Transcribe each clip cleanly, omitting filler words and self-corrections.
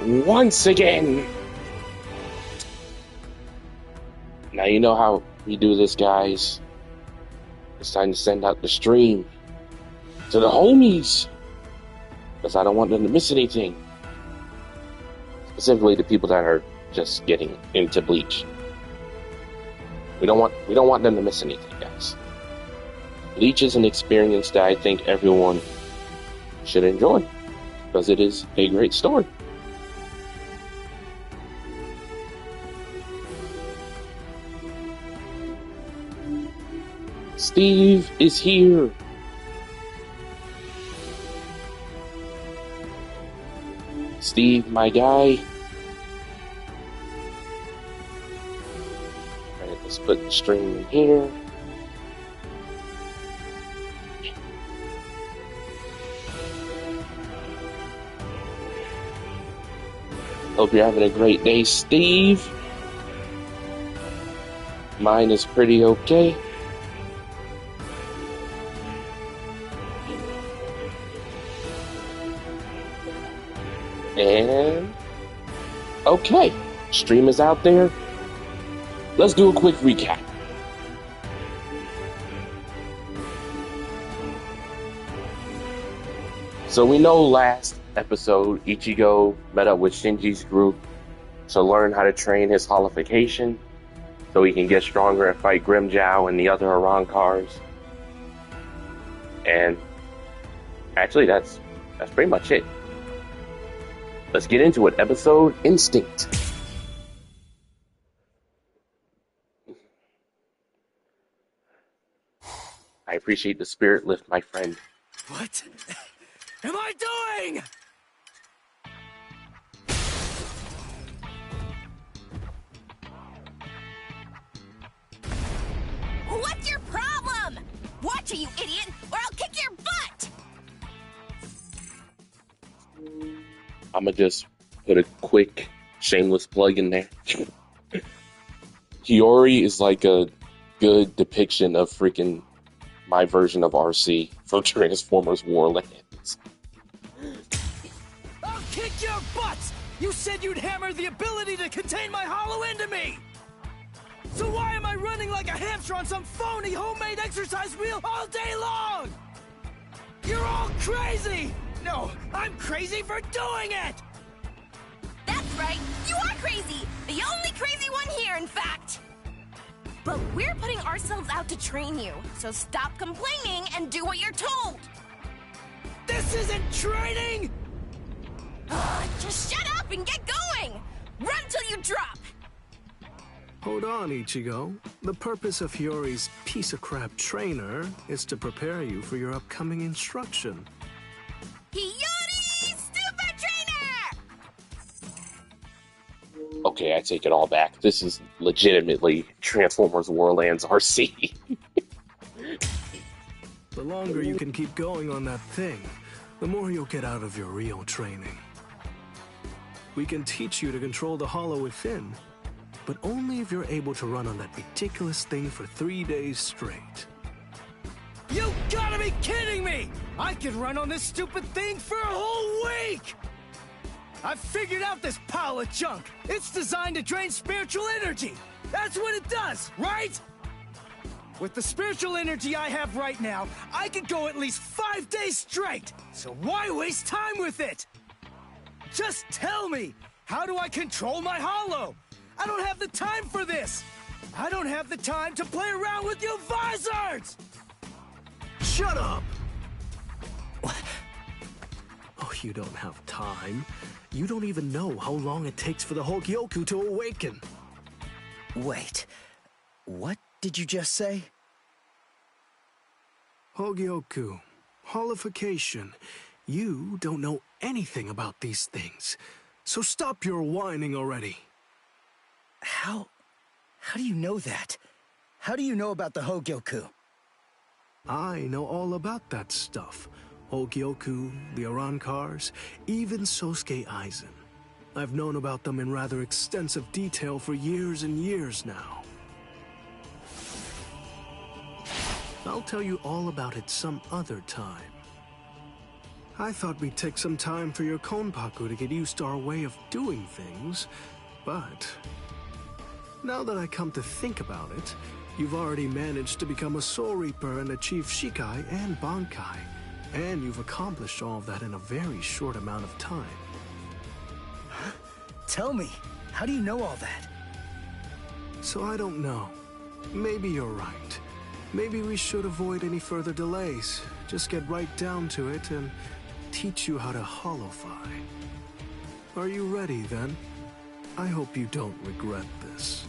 once again. Now you know how we do this, guys. It's time to send out the stream to the homies, because I don't want them to miss anything. Specifically the people that are just getting into Bleach. We don't want them to miss anything, guys. Bleach is an experience that I think everyone should enjoy, because it is a great story. Steve is here. Steve, my guy. Alright, let's put the stream in here. Hope you're having a great day, Steve. Mine is pretty okay. And okay, stream is out there. Let's do a quick recap. So we know last episode Ichigo met up with Shinji's group to learn how to train his holification so he can get stronger and fight Grimmjow and the other Arankars. And actually that's pretty much it. Let's get into it. Episode Instinct. I appreciate the spirit lift, my friend. What am I doing? What's your problem? Watch it, you idiot, or I'll kick your butt! I'm gonna just put a quick shameless plug in there. Hiyori is like a good depiction of freaking my version of RC from Transformers Warlands. I'll kick your butts! You said you'd hammer the ability to contain my hollow into me! So why am I running like a hamster on some phony homemade exercise wheel all day long? You're all crazy! No, I'm crazy for doing it! That's right, you are crazy! The only crazy one here, in fact! But we're putting ourselves out to train you, so stop complaining and do what you're told! This isn't training! Just shut up and get going! Run till you drop! Hold on, Ichigo. The purpose of Hiyori's piece of crap trainer is to prepare you for your upcoming instruction. Hiyori, stupid trainer! Okay, I take it all back. This is legitimately Transformers Warlands RC. The longer you can keep going on that thing, the more you'll get out of your real training. We can teach you to control the hollow within, but only if you're able to run on that ridiculous thing for 3 days straight. You gotta be kidding me! I can run on this stupid thing for a whole week! I've figured out this pile of junk! It's designed to drain spiritual energy! That's what it does, right? With the spiritual energy I have right now, I could go at least 5 days straight! So why waste time with it? Just tell me! How do I control my hollow? I don't have the time for this! I don't have the time to play around with you Visoreds! Shut up! Oh, you don't have time. You don't even know how long it takes for the Hogyoku to awaken. Wait, what did you just say? Hogyoku, holification. You don't know anything about these things, so stop your whining already. How do you know that? How do you know about the Hogyoku? I know all about that stuff. Hogyoku, the Arankars, even Sosuke Aizen. I've known about them in rather extensive detail for years and years now. I'll tell you all about it some other time. I thought we'd take some time for your Konpaku to get used to our way of doing things, but now that I come to think about it, you've already managed to become a Soul Reaper and achieve Shikai and Bankai, and you've accomplished all of that in a very short amount of time. Tell me, how do you know all that? So I don't know. Maybe you're right. Maybe we should avoid any further delays. Just get right down to it and teach you how to holofy. Are you ready then? I hope you don't regret this.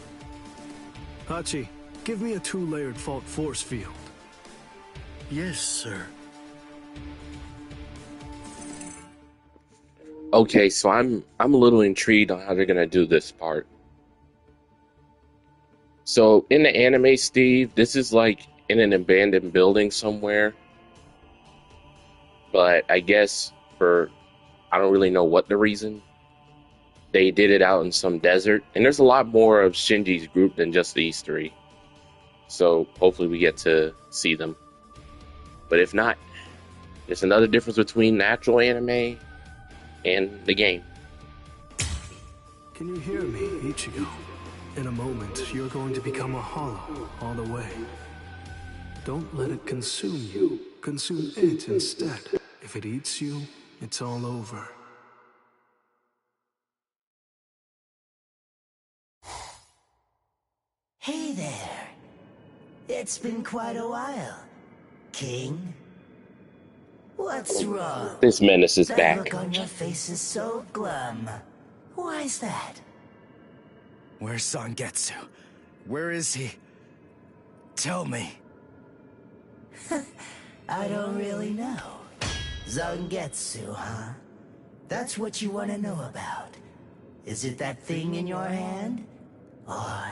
Hachi, give me a 2-layered fault force field. Yes, sir. Okay, so I'm a little intrigued on how they're gonna do this part. So in the anime, Steve, this is like in an abandoned building somewhere. But I guess I don't really know what the reason, they did it out in some desert. And there's a lot more of Shinji's group than just these three. So hopefully we get to see them. But if not, there's another difference between the actual anime and the game. Can you hear me, Ichigo? In a moment, you're going to become a hollow all the way. Don't let it consume you. Consume it instead. If it eats you, it's all over. Hey there. It's been quite a while, King. What's wrong? This menace is That back. look on your face is so glum. Why's that? Where's Zangetsu? Where is he? Tell me. I don't really know. Zangetsu, huh? That's what you want to know about. Is it that thing in your hand? Or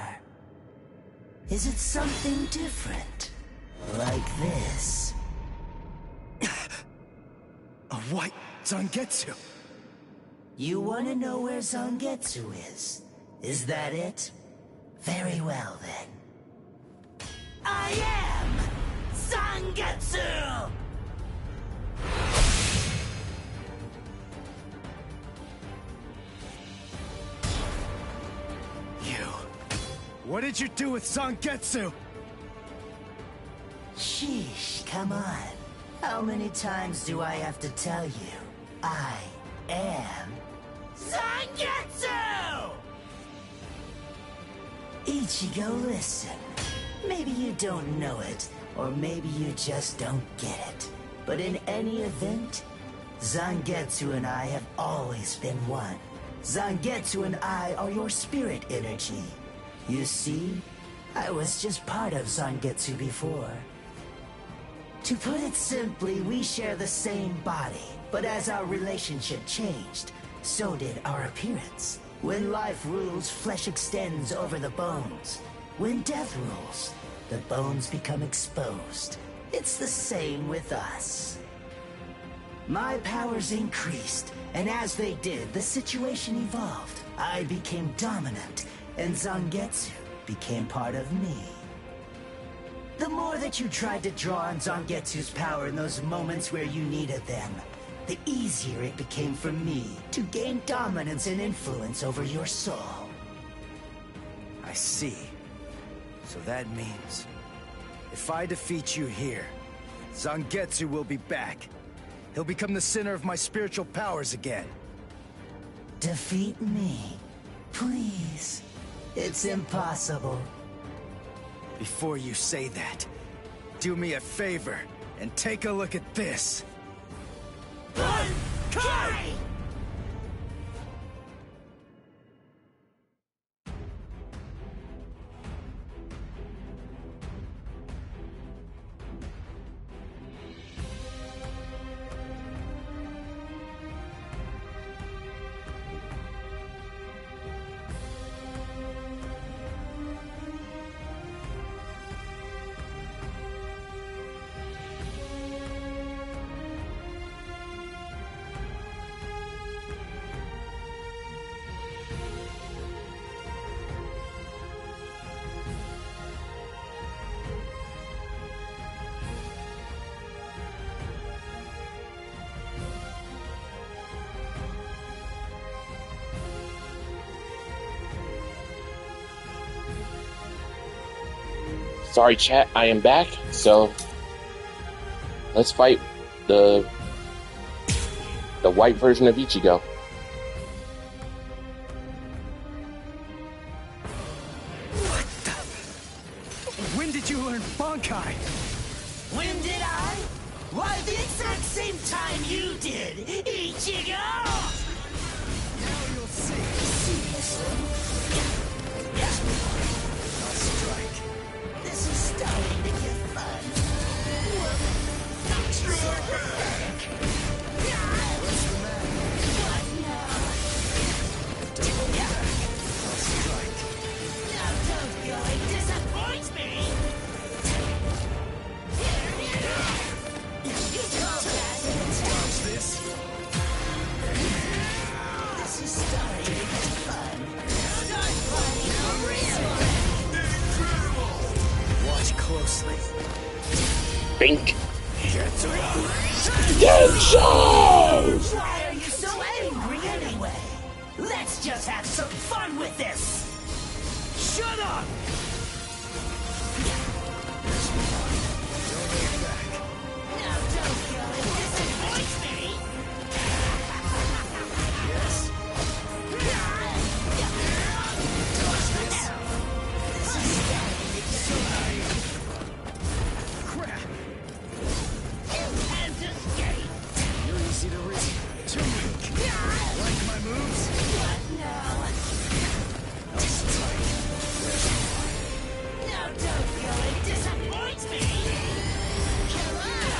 is it something different? Like this? A white Zangetsu. You want to know where Zangetsu is? Is that it? Very well then. I am Zangetsu! You. What did you do with Zangetsu? Sheesh, come on. How many times do I have to tell you? I am Zangetsu! Ichigo, listen. Maybe you don't know it, or maybe you just don't get it. But in any event, Zangetsu and I have always been one. Zangetsu and I are your spirit energy. You see, I was just part of Zangetsu before. To put it simply, we share the same body, but as our relationship changed, so did our appearance. When life rules, flesh extends over the bones. When death rules, the bones become exposed. It's the same with us. My powers increased, and as they did, the situation evolved. I became dominant, and Zangetsu became part of me. The more that you tried to draw on Zangetsu's power in those moments where you needed them, the easier it became for me to gain dominance and influence over your soul. I see. So that means, if I defeat you here, Zangetsu will be back. He'll become the center of my spiritual powers again. Defeat me, please. It's impossible. Before you say that, do me a favor and take a look at this. Kai! Sorry, chat. I am back. So let's fight the white version of Ichigo. What the? When did you learn Bankai? When did I? Why, the exact same time you did, Ichigo! Now you'll see. Seriously? I'll strike. This is starting to get fun. What's the matter? What now? I'll strike. Now don't go and disappoint me! You call that an attack? This? This is starting to get fun. Start fighting for real! Watch closely. Think. Why are you so angry anyway? Let's just have some fun with this! Shut up! Now don't go and disappoint me! Yes? This is starting to get Crap! You can't escape! You're easy to read. Too weak. Like my moves? What now? I'll strike. Now don't go and disappoint me! Come on!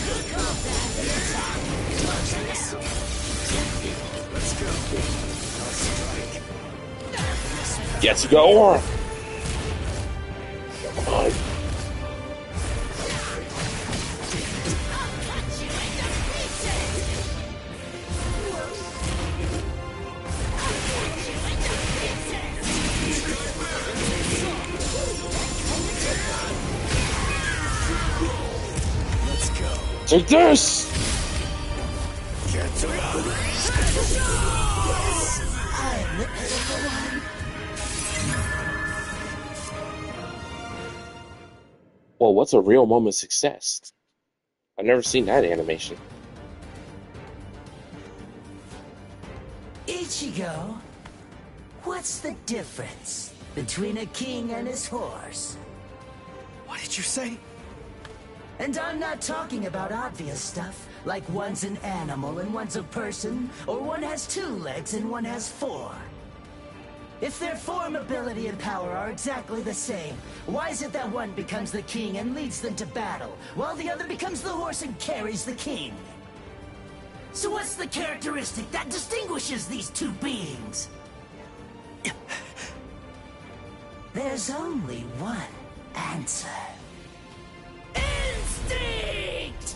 You call that an attack? Let's go. I'll strike. Get to go. Come on. I'll cut you into pieces! I'll cut you into pieces! Let's go. Take this. Get to I'm the pitiful one. Well, what's a real moment of success? I've never seen that animation. Ichigo, what's the difference between a king and his horse? What did you say? And I'm not talking about obvious stuff, like one's an animal and one's a person, or one has 2 legs and one has 4. If their form, ability, and power are exactly the same, why is it that one becomes the king and leads them to battle, while the other becomes the horse and carries the king? So what's the characteristic that distinguishes these 2 beings? There's only one answer. Instinct!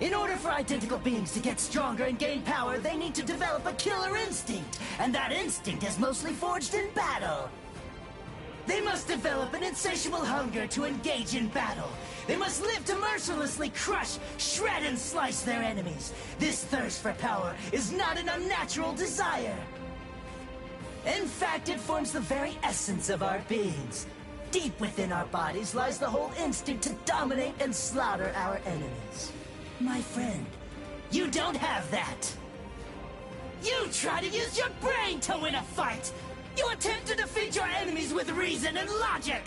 In order for identical beings to get stronger and gain power, they need to develop a killer instinct, and that instinct is mostly forged in battle. They must develop an insatiable hunger to engage in battle. They must live to mercilessly crush, shred, and slice their enemies. This thirst for power is not an unnatural desire. In fact, it forms the very essence of our beings. Deep within our bodies lies the whole instinct to dominate and slaughter our enemies. My friend, you don't have that. You try to use your brain to win a fight. You attempt to defeat your enemies with reason and logic.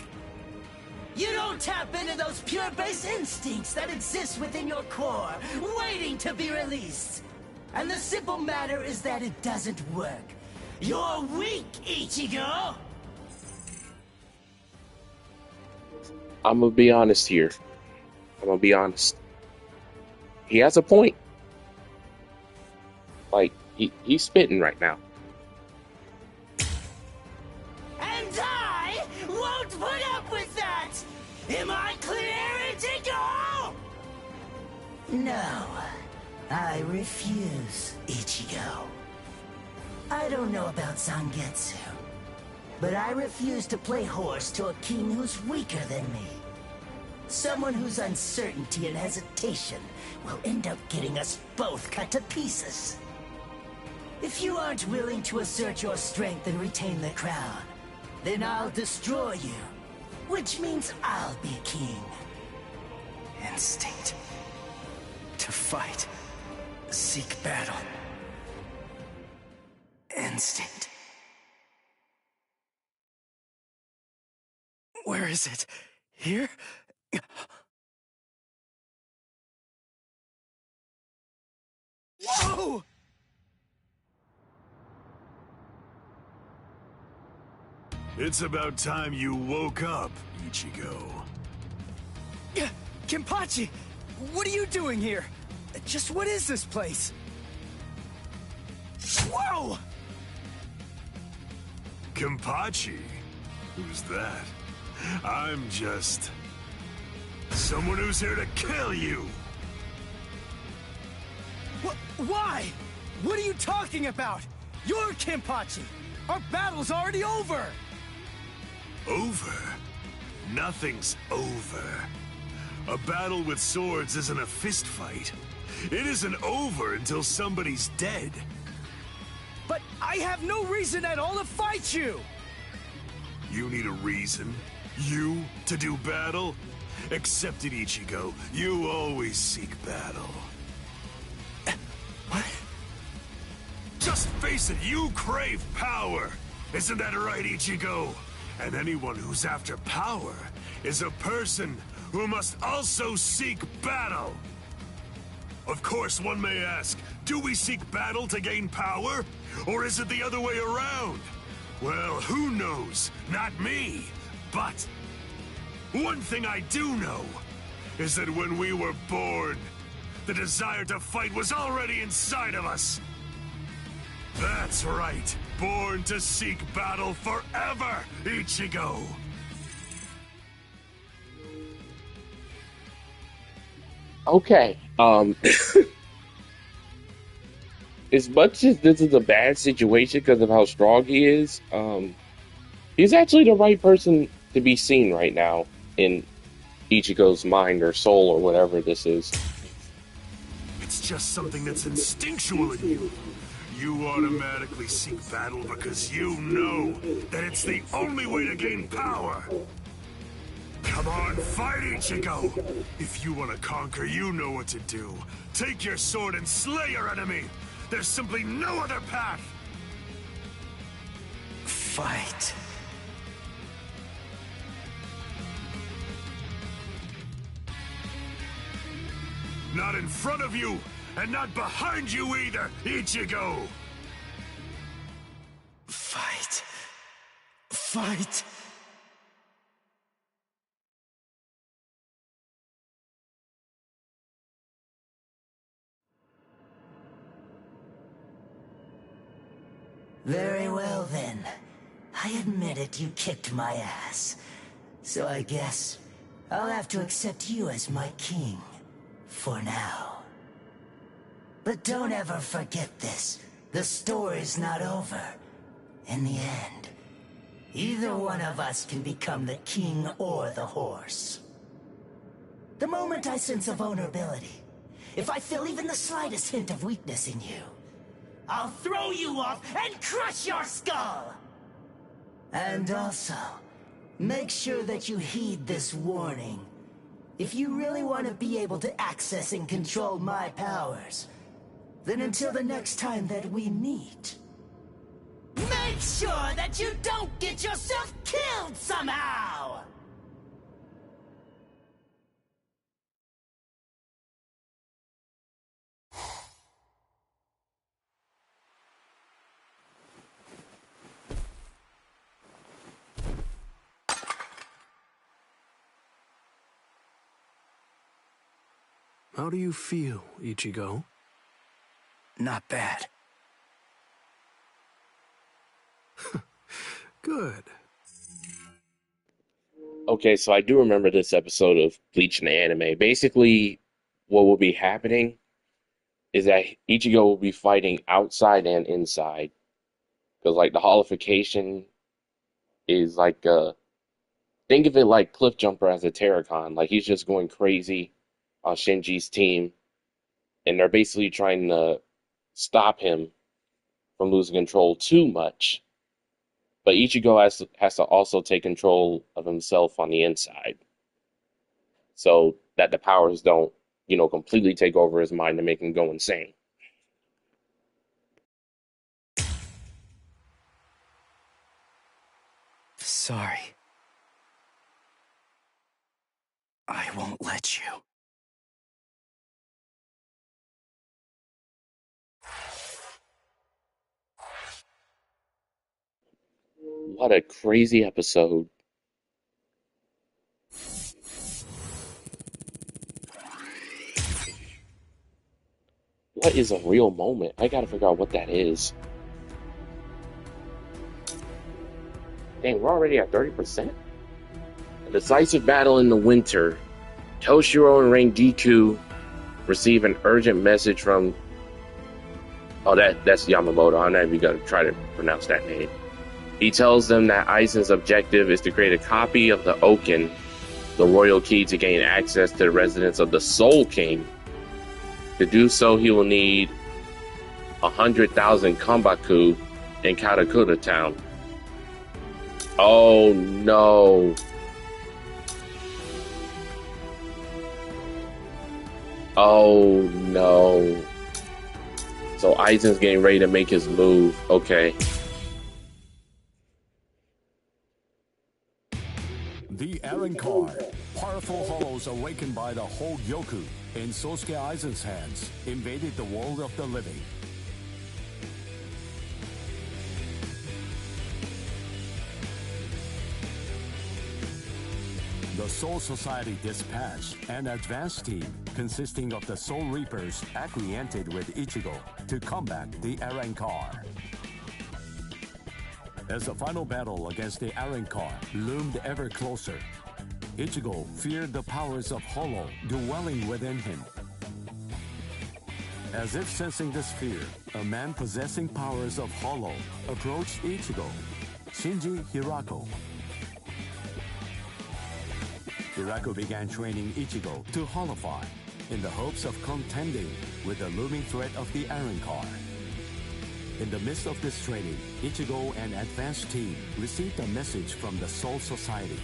You don't tap into those pure base instincts that exist within your core, waiting to be released. And the simple matter is that it doesn't work. You're weak, Ichigo! I'm gonna be honest here. I'm gonna be honest. He has a point. Like, he's spitting right now. And I won't put up with that! Am I clear, Ichigo? No, I refuse, Ichigo. I don't know about Zangetsu, but I refuse to play horse to a king who's weaker than me. Someone whose uncertainty and hesitation will end up getting us both cut to pieces. If you aren't willing to assert your strength and retain the crown, then I'll destroy you which means I'll be king. Instinct. To fight. Seek battle. Instinct. Where is it? Here? Whoa! It's about time you woke up, Ichigo. Kenpachi, what are you doing here? Just what is this place? Whoa! Kenpachi? Who's that? I'm just... someone who's here to kill you! Why? What are you talking about? You're Kenpachi! Our battle's already over! Over? Nothing's over. A battle with swords isn't a fist fight. It isn't over until somebody's dead. But I have no reason at all to fight you! You need a reason? You to do battle? Accept it, Ichigo. You always seek battle. What? Just face it, you crave power! Isn't that right, Ichigo? And anyone who's after power is a person who must also seek battle. Of course, one may ask, do we seek battle to gain power? Or is it the other way around? Well, who knows? Not me. But one thing I do know is that when we were born, the desire to fight was already inside of us. That's right. Born to seek battle forever, Ichigo. Okay. As much as this is a bad situation because of how strong he is, he's actually the right person to be seen right now in Ichigo's mind or soul or whatever this is. It's just something that's instinctual in you. You automatically seek battle because you know that it's the only way to gain power. Come on, fight, Ichigo! If you want to conquer, you know what to do. Take your sword and slay your enemy! There's simply no other path! Fight. Not in front of you, and not behind you either, Ichigo! Fight. Fight. Very well then. I admit it, you kicked my ass. So I guess I'll have to accept you as my king. For now. But don't ever forget this. The story's not over. In the end, either one of us can become the king or the horse. The moment I sense a vulnerability, if I feel even the slightest hint of weakness in you, I'll throw you off and crush your skull! And also, make sure that you heed this warning. If you really want to be able to access and control my powers, then until the next time that we meet, make sure that you don't get yourself killed somehow! How do you feel, Ichigo? Not bad. Good. Okay, so I do remember this episode of Bleach in the anime. Basically, what will be happening is that Ichigo will be fighting outside and inside. Because, like, the holification is like, think of it like Cliff Jumper as a Terracon. Like, he's just going crazy on Shinji's team. And they're basically trying to stop him from losing control too much. But Ichigo has to also take control of himself on the inside, so that the powers don't, completely take over his mind and make him go insane. Sorry. I won't let you. What a crazy episode. What is a real moment? I gotta figure out what that is. Dang, we're already at 30%? A decisive battle in the winter. Toshiro and Rengiku receive an urgent message from... Oh, that's Yamamoto. I don't know if you gotta try to pronounce that name. He tells them that Aizen's objective is to create a copy of the Oken, the royal key to gain access to the residence of the Soul King. To do so, he will need 100,000 Kambaku in Katakura town. Oh no. Oh no. So Aizen's getting ready to make his move. Okay. The Aaron card. Powerful hollows awakened by the Hogyoku in Sosuke Aizen's hands invaded the world of the living. The Soul Society dispatched an advance team consisting of the Soul Reapers acquainted with Ichigo to combat the Arrancar. As the final battle against the Arrancar loomed ever closer, Ichigo feared the powers of Hollow dwelling within him. As if sensing this fear, a man possessing powers of Hollow approached Ichigo, Shinji Hirako. Hirako began training Ichigo to Hollowfy in the hopes of contending with the looming threat of the Arrancar. In the midst of this training, Ichigo and advanced team received a message from the Soul Society.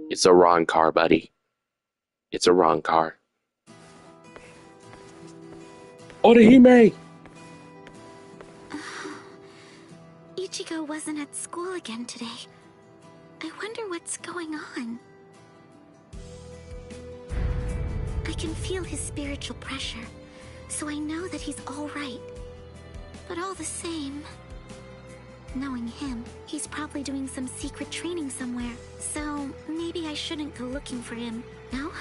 It's a wrong car, buddy. It's a wrong car. Orihime! Ichigo wasn't at school again today. I wonder what's going on. I can feel his spiritual pressure, so I know that he's all right. But all the same, knowing him, he's probably doing some secret training somewhere. So maybe I shouldn't go looking for him. No?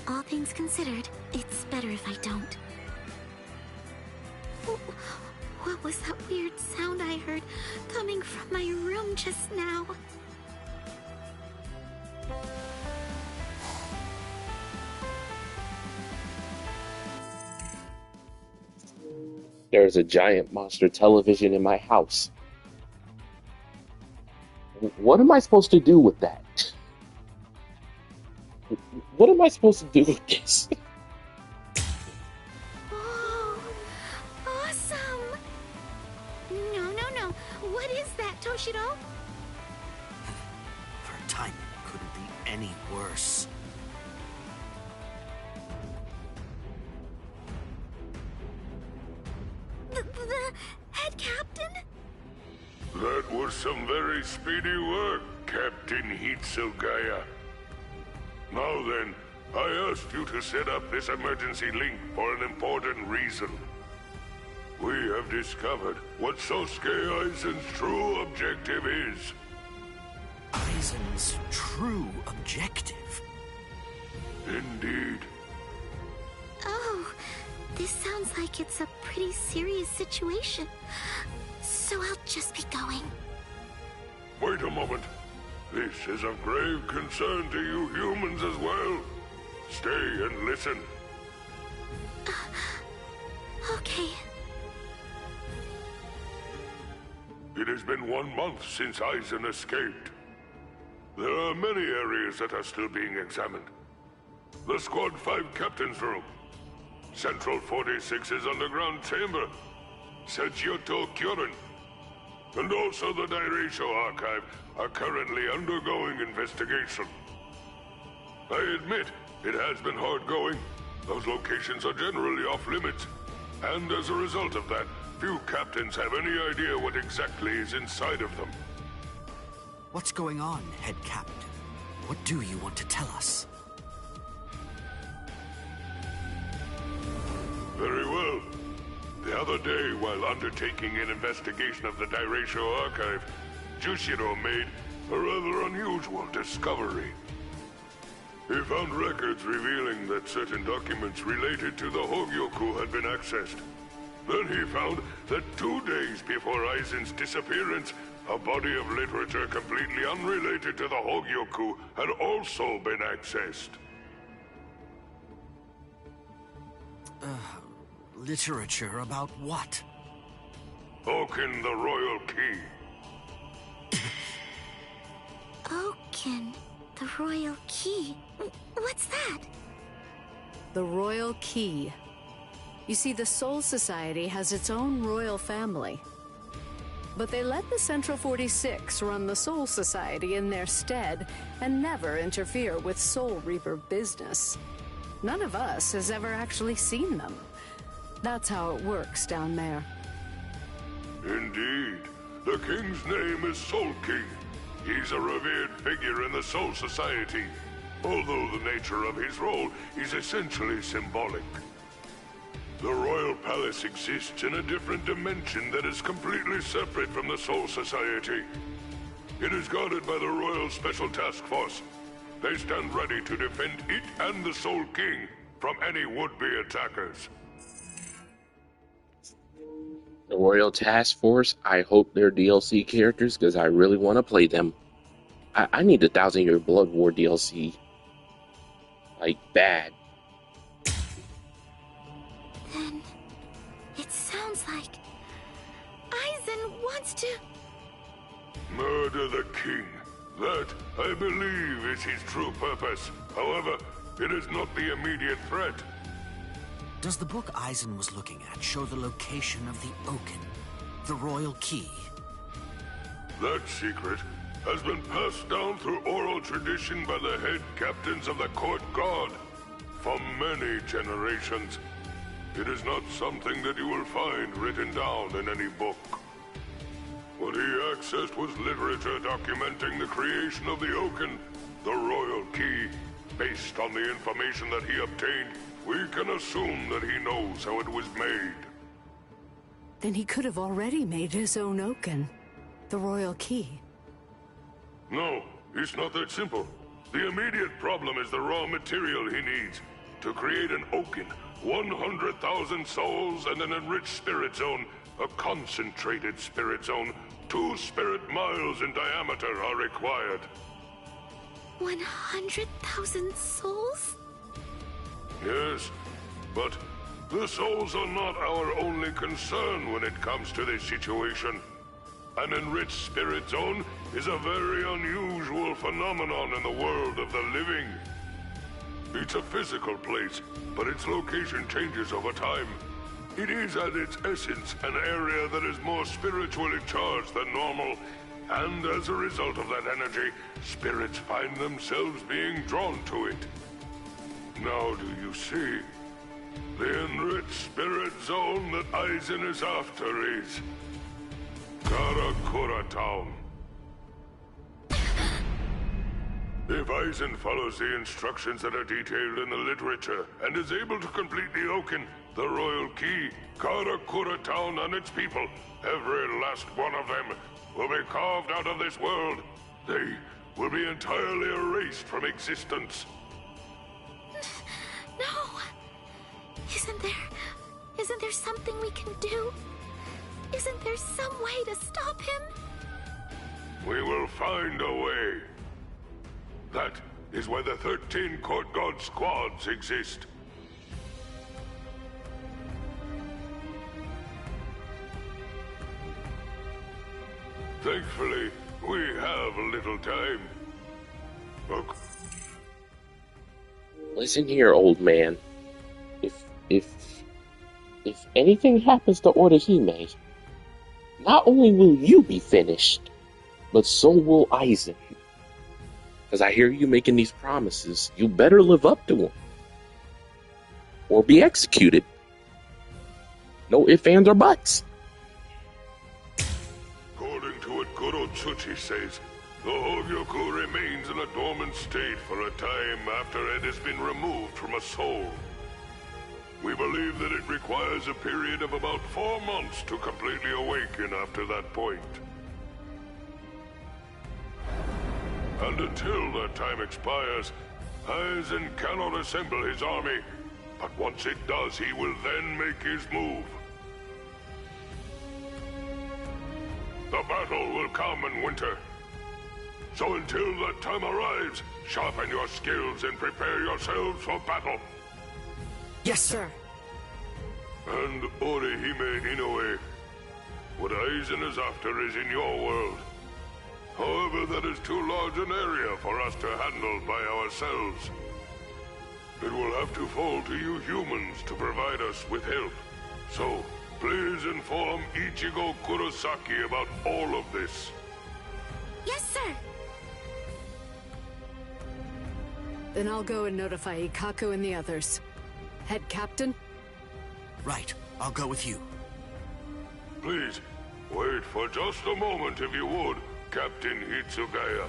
All things considered, it's better if I don't. What was that weird sound I heard coming from my room just now? There's a giant monster television in my house. What am I supposed to do with that? What am I supposed to do with this? Oh, awesome! No. What is that, Toshiro? Our timing couldn't be any worse. The head captain? That was some very speedy work, Captain Hitsugaya. Now then, I asked you to set up this emergency link for an important reason. We have discovered what Sosuke Aizen's true objective is. Aizen's true objective? Indeed. Oh, this sounds like it's a pretty serious situation. So I'll just be going. Wait a moment. This is of grave concern to you humans as well. Stay and listen. Okay. It has been 1 month since Aizen escaped. There are many areas that are still being examined. The Squad 5 Captain's Room. Central 46's underground chamber. Sechiyoto Kyorin. And also the Dairaisho Archive are currently undergoing investigation. I admit, it has been hard going. Those locations are generally off limits. And as a result of that, few captains have any idea what exactly is inside of them. What's going on, Head Captain? What do you want to tell us? Very well. The other day, while undertaking an investigation of the Dairaisho Archive, Jushiro made a rather unusual discovery. He found records revealing that certain documents related to the Hogyoku had been accessed. Then he found that 2 days before Aizen's disappearance, a body of literature completely unrelated to the Hogyoku had also been accessed. Literature about what? Oken the Royal Key. Oken, the Royal Key. What's that? The Royal Key. You see, the Soul Society has its own royal family. But they let the Central 46 run the Soul Society in their stead and never interfere with Soul Reaper business. None of us has ever actually seen them. That's how it works down there. Indeed. The king's name is Soul King. He's a revered figure in the Soul Society, although the nature of his role is essentially symbolic. The Royal Palace exists in a different dimension that is completely separate from the Soul Society. It is guarded by the Royal Special Task Force. They stand ready to defend it and the Soul King from any would-be attackers. The Royal Task Force, I hope they're DLC characters because I really want to play them. I need the 1000-Year Blood War DLC. Like, bad. Then, it sounds like Aizen wants to... Murder the king. That, I believe, is his true purpose. However, it is not the immediate threat. Does the book Aizen was looking at show the location of the Oken, the Royal Key? That secret has been passed down through oral tradition by the head captains of the court guard for many generations. It is not something that you will find written down in any book. What he accessed was literature documenting the creation of the Oken, the Royal Key. Based on the information that he obtained, we can assume that he knows how it was made. Then he could have already made his own Oken, the Royal Key. No, it's not that simple. The immediate problem is the raw material he needs. To create an Oken, 100,000 souls and an enriched spirit zone, a concentrated spirit zone, 2 spirit miles in diameter are required. 100,000 souls? Yes, but the souls are not our only concern when it comes to this situation. An enriched spirit zone is a very unusual phenomenon in the world of the living. It's a physical place, but its location changes over time. It is at its essence an area that is more spiritually charged than normal, and as a result of that energy, spirits find themselves being drawn to it. Now do you see? The enriched spirit zone that Aizen is after is Karakura Town. If Aizen follows the instructions that are detailed in the literature and is able to complete the Oken, the Royal Key, Karakura Town and its people, every last one of them, will be carved out of this world. They will be entirely erased from existence. No! Isn't there something we can do? Isn't there some way to stop him? We will find a way. That is why the 13 Court Guard squads exist. Thankfully, we have a little time. Listen here, old man. If anything happens to Orihime, not only will you be finished, but so will Aizen. Because I hear you making these promises. You better live up to them. Or be executed. No ifs, ands, or buts. According to what Goro Tsuchi says, the Hogyoku remains in a dormant state for a time after it has been removed from a soul. We believe that it requires a period of about 4 months to completely awaken after that point. And until that time expires, Aizen cannot assemble his army, but once it does, he will then make his move. The battle will come in winter. So until that time arrives, sharpen your skills and prepare yourselves for battle. Yes, sir. And Orihime Inoue, what Aizen is after is in your world. However, that is too large an area for us to handle by ourselves. It will have to fall to you humans to provide us with help. So, please inform Ichigo Kurosaki about all of this. Yes, sir. Then I'll go and notify Ikaku and the others. Head captain? Right. I'll go with you. Please, wait for just a moment if you would, Captain Hitsugaya.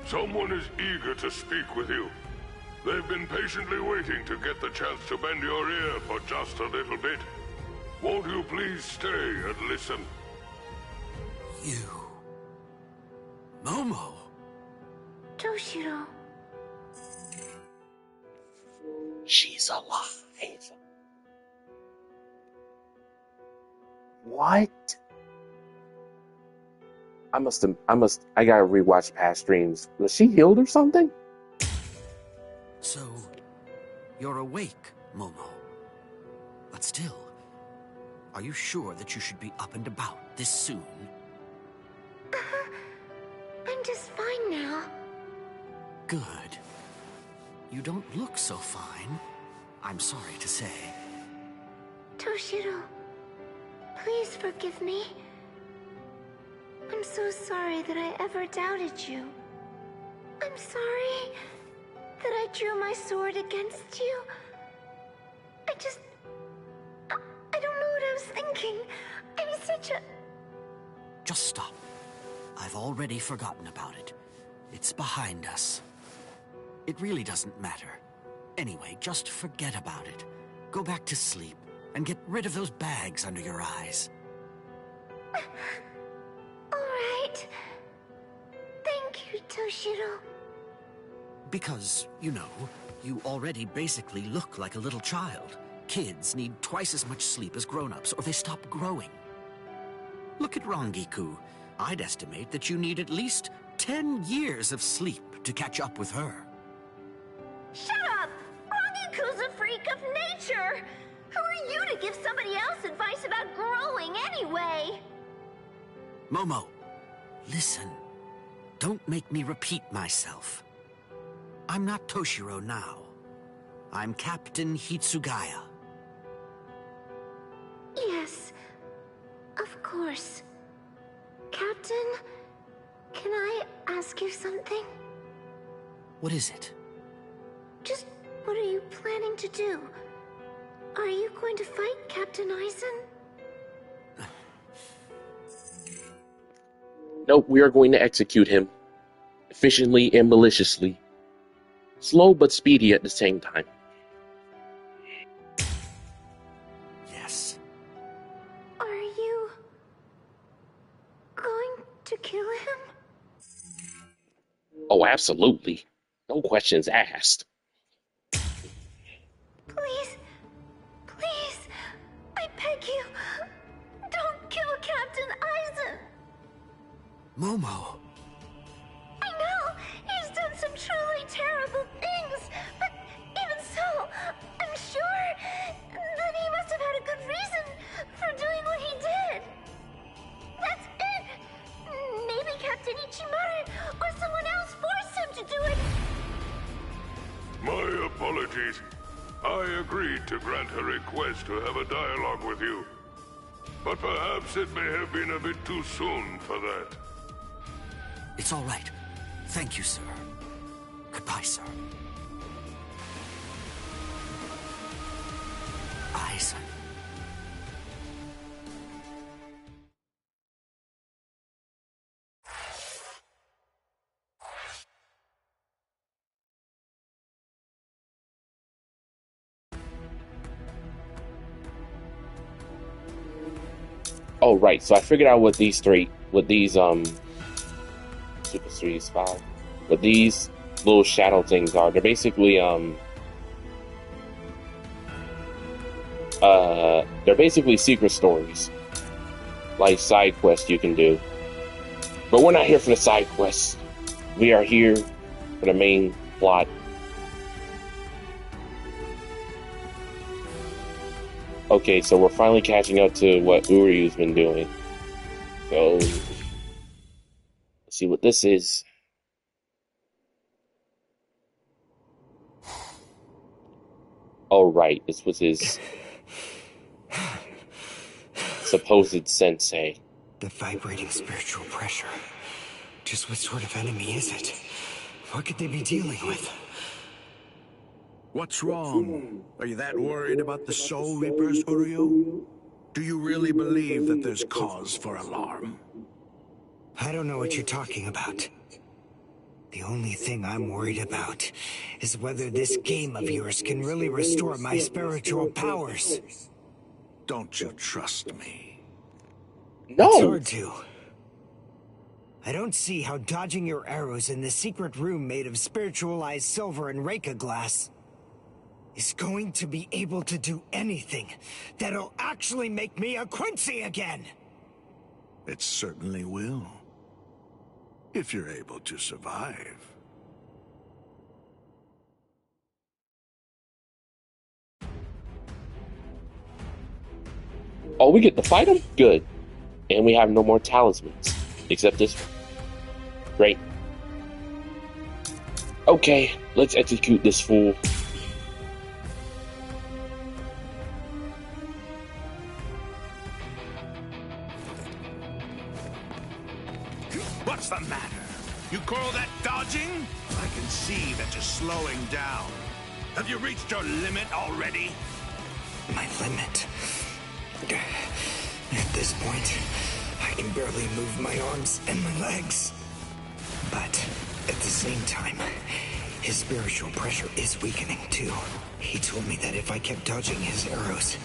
Someone is eager to speak with you. They've been patiently waiting to get the chance to bend your ear for just a little bit. Won't you please stay and listen? You... Momo! Toshiro. She's alive. What? I gotta rewatch past streams. Was she healed or something? So, you're awake, Momo. But still, are you sure that you should be up and about this soon? I'm just fine now. Good. You don't look so fine, I'm sorry to say. Toshiro, please forgive me. I'm so sorry that I ever doubted you. I'm sorry that I drew my sword against you. I don't know what I was thinking. I'm such a... Just stop. I've already forgotten about it. It's behind us. It really doesn't matter. Anyway, just forget about it. Go back to sleep and get rid of those bags under your eyes. Alright. Thank you, Toshiro. Because, you know, you already basically look like a little child. Kids need twice as much sleep as grown-ups, or they stop growing. Look at Rangiku. I'd estimate that you need at least 10 years of sleep to catch up with her. Shut up! Rangiku's a freak of nature! Who are you to give somebody else advice about growing anyway? Momo, listen. Don't make me repeat myself. I'm not Toshiro now. I'm Captain Hitsugaya. Yes, of course. Captain, can I ask you something? What is it? Just what are you planning to do? Are you going to fight Captain Aizen? Nope, we are going to execute him. Efficiently and maliciously. Slow but speedy at the same time. Yes. Are you going to kill him? Oh, absolutely. No questions asked. Please, please, I beg you, don't kill Captain Aizen. Momo. I know, he's done some truly terrible things, but even so, I'm sure that he must have had a good reason for doing what he did. That's it. Maybe Captain Ichimaru or someone else forced him to do it. My apologies. I agreed to grant her request to have a dialogue with you. But perhaps it may have been a bit too soon for that. It's all right. Thank you, sir. Goodbye, sir. Eyes. Oh, right. So I figured out what these Super 3's 5, what these little shadow things are. They're basically, secret stories. Like side quests you can do. But we're not here for the side quests. We are here for the main plot. Okay, so we're finally catching up to what Uryu's been doing. So, let's see what this is. Oh, right, this was his supposed sensei. The vibrating spiritual pressure. Just what sort of enemy is it? What could they be dealing with? What's wrong? Are you that worried about the Soul Reapers, Uryu? Do you really believe that there's cause for alarm? I don't know what you're talking about. The only thing I'm worried about is whether this game of yours can really restore my spiritual powers. Don't you trust me? No! It's hard to. I don't see how dodging your arrows in the secret room made of spiritualized silver and Reika glass is going to be able to do anything that'll actually make me a Quincy again! It certainly will. If you're able to survive. Oh, we get to fight him? Good. And we have no more talismans. Except this one. Great. Okay, let's execute this fool. What's the matter? You call that dodging? I can see that you're slowing down. Have you reached your limit already? My limit? At this point, I can barely move my arms and my legs. But at the same time, his spiritual pressure is weakening too. He told me that if I kept dodging his arrows,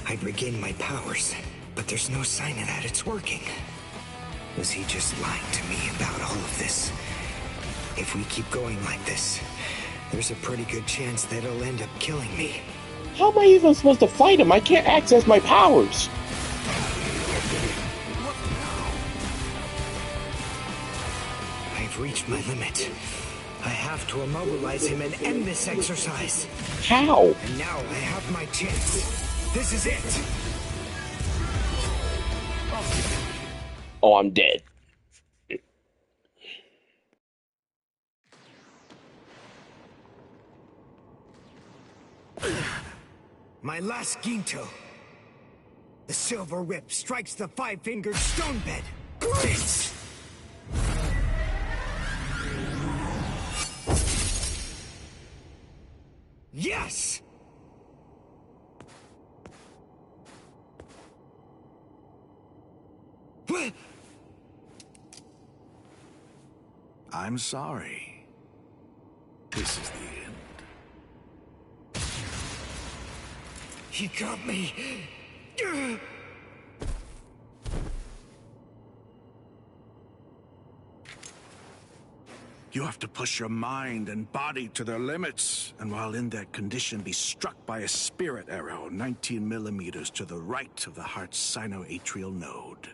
I'd regain my powers. But there's no sign of that it's working. Was he just lying to me about all of this? If we keep going like this, there's a pretty good chance that he'll end up killing me. How am I even supposed to fight him? I can't access my powers. I've reached my limit. I have to immobilize him and end this exercise. How? And now I have my chance. This is it. Oh, I'm dead. My last Ginto. The silver whip strikes the five-fingered stone bed. Blitz! Yes! What? I'm sorry. This is the end. He got me. You have to push your mind and body to their limits, and while in that condition, be struck by a spirit arrow 19 millimeters to the right of the heart's sinoatrial node.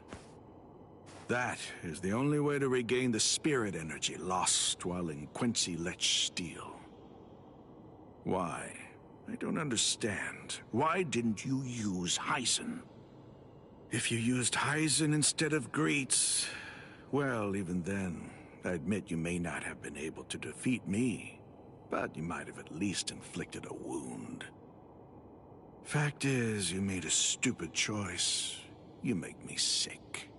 That is the only way to regain the spirit energy lost while in Quincy Lech Steel. Why? I don't understand. Why didn't you use Heisen? If you used Heisen instead of Greets, well, even then, I admit you may not have been able to defeat me. but you might have at least inflicted a wound. Fact is, you made a stupid choice. You make me sick.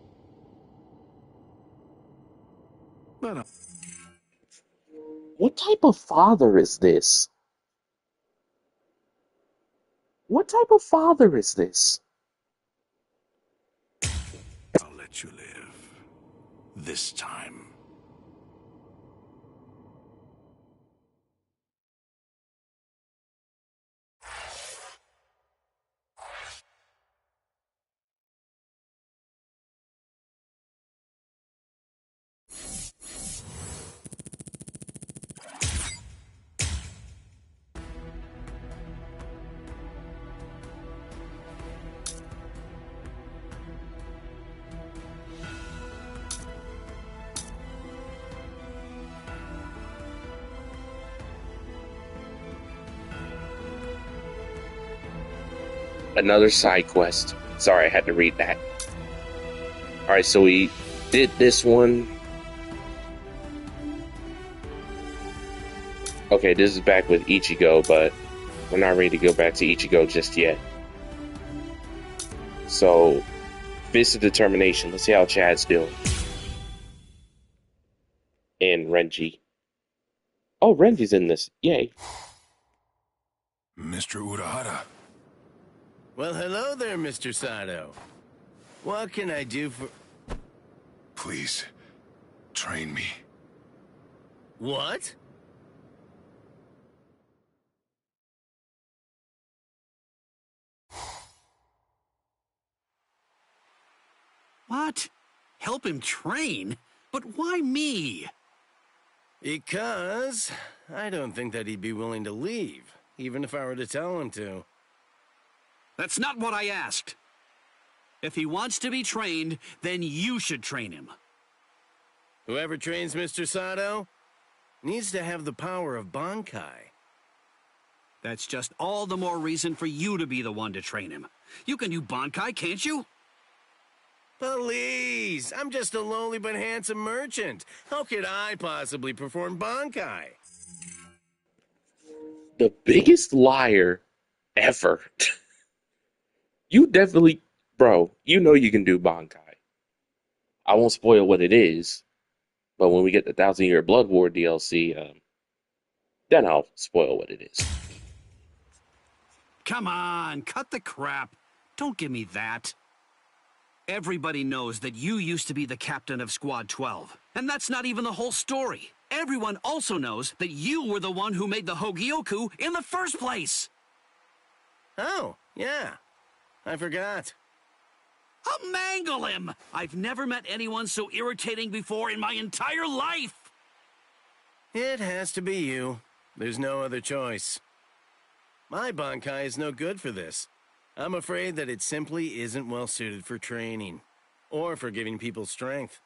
But What type of father is this? What type of father is this? I'll let you live. This time. Another side quest. Sorry, I had to read that. Alright, so we did this one. Okay, this is back with Ichigo, but we're not ready to go back to Ichigo just yet. So, Fist of Determination. Let's see how Chad's doing. And Renji. Oh, Renji's in this. Yay. Mr. Urahara. Well, hello there, Mr. Sato. What can I do for... Please, train me. What? What? Help him train? But why me? Because I don't think that he'd be willing to leave, even if I were to tell him to. That's not what I asked. If he wants to be trained, then you should train him. Whoever trains Mr. Sato needs to have the power of Bankai. That's just all the more reason for you to be the one to train him. You can do Bankai, can't you? Please, I'm just a lowly but handsome merchant. How could I possibly perform Bankai? The biggest liar ever. You definitely, bro, you know you can do Bankai. I won't spoil what it is, but when we get the 1,000 Year Blood War DLC, then I'll spoil what it is. Come on, cut the crap. Don't give me that. Everybody knows that you used to be the captain of Squad 12, and that's not even the whole story. Everyone also knows that you were the one who made the Hogyoku in the first place. Oh, yeah. I forgot. I'll mangle him! I've never met anyone so irritating before in my entire life! It has to be you. There's no other choice. My Bankai is no good for this. I'm afraid that it simply isn't well suited for training, or for giving people strength.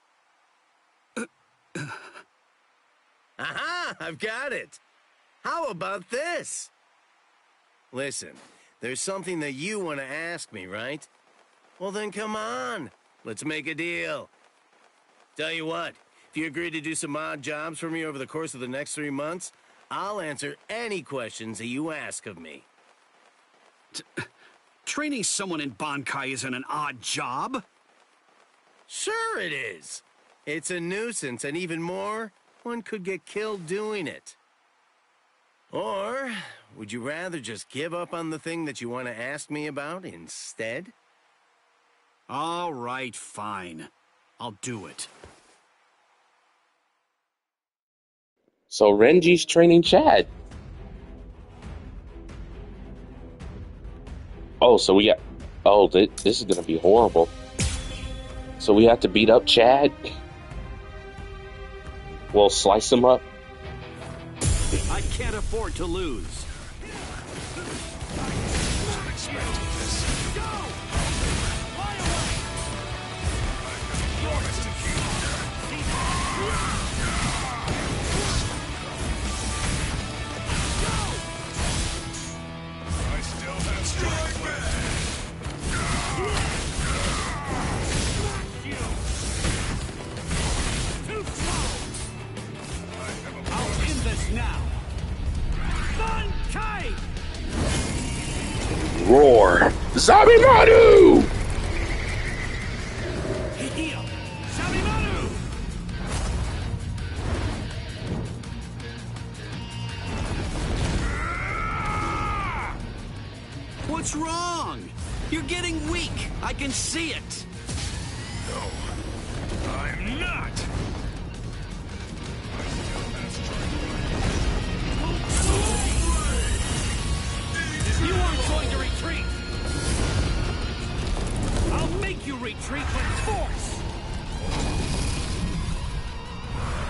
Aha! I've got it! How about this? Listen, there's something that you want to ask me, right? Well then come on, let's make a deal. Tell you what, if you agree to do some odd jobs for me over the course of the next 3 months, I'll answer any questions that you ask of me. Training someone in Bankai isn't an odd job. Sure it is. It's a nuisance, and even more, one could get killed doing it. Or, would you rather just give up on the thing that you want to ask me about instead? All right, fine. I'll do it. So Renji's training Chad. Oh, so we got... Oh, this is going to be horrible. So we have to beat up Chad? We'll slice him up? I can't afford to lose. Now. Roar! Zabimaru! What's wrong? You're getting weak. I can see it. No, I'm not. You aren't going to retreat. I'll make you retreat with force.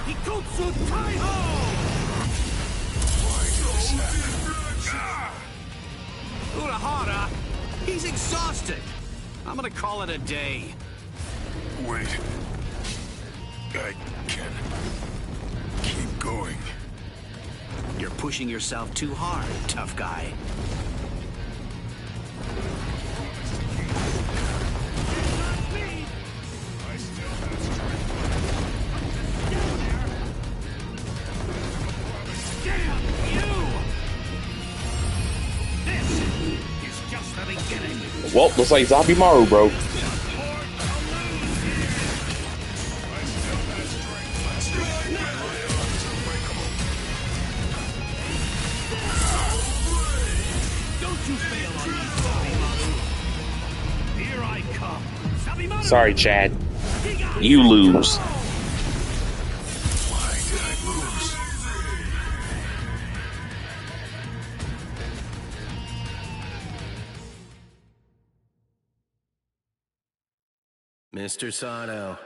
Hikotsu Taiho! Urahara, he's exhausted. I'm gonna call it a day. Wait. I can keep going. You're pushing yourself too hard, tough guy. Well, looks like Zabimaru, bro. Sorry, Chad. You lose. Why did I lose? Mr. Sato,